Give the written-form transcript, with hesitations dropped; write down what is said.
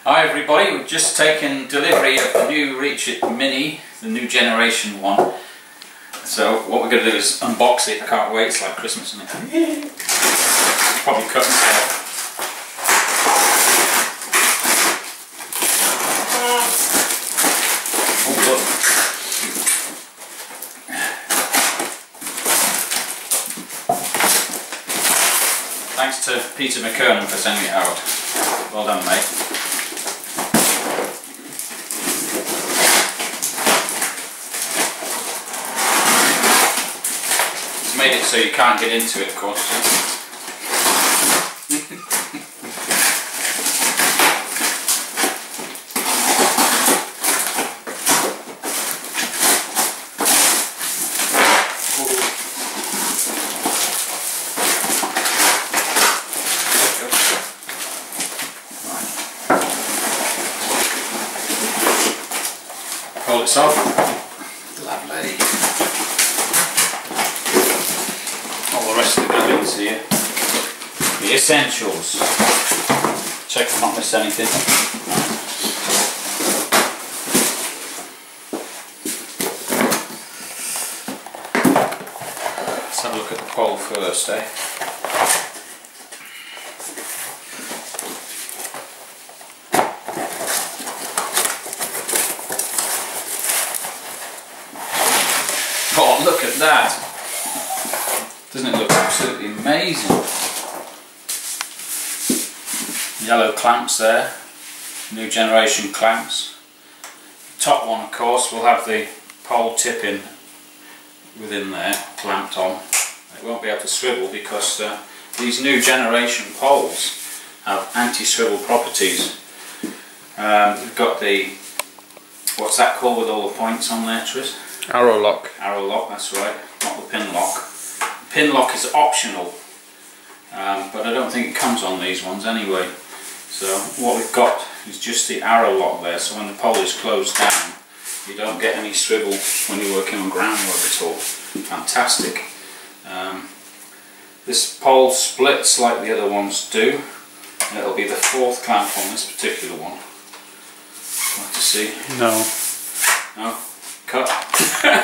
Hi everybody, we've just taken delivery of the new Reach It Mini, the new generation one. So what we're going to do is unbox it. I can't wait, it's like Christmas, isn't it? Probably cut myself. Oh, look. Thanks to Peter McKernan for sending it out. Well done, mate. He's made it so you can't get into it, of course. Pull this off. Lovely. All the rest of the goodies here. The essentials. Check I've not missed anything. Let's have a look at the pole first, eh? Oh, look at that! Doesn't it look absolutely amazing? Yellow clamps there, new generation clamps. The top one, of course, will have the pole tipping within there, clamped on. It won't be able to swivel because these new generation poles have anti-swivel properties. We've got the, what's that called with all the points on there, Tris? Arrow lock. Arrow lock, that's right, not the pin lock. The pin lock is optional, but I don't think it comes on these ones anyway. So what we've got is just the arrow lock there, so when the pole is closed down, you don't get any swivel when you're working on groundwork at all. Fantastic. This pole splits like the other ones do, and it'll be the fourth clamp on this particular one. Like to see? No. No? Cut.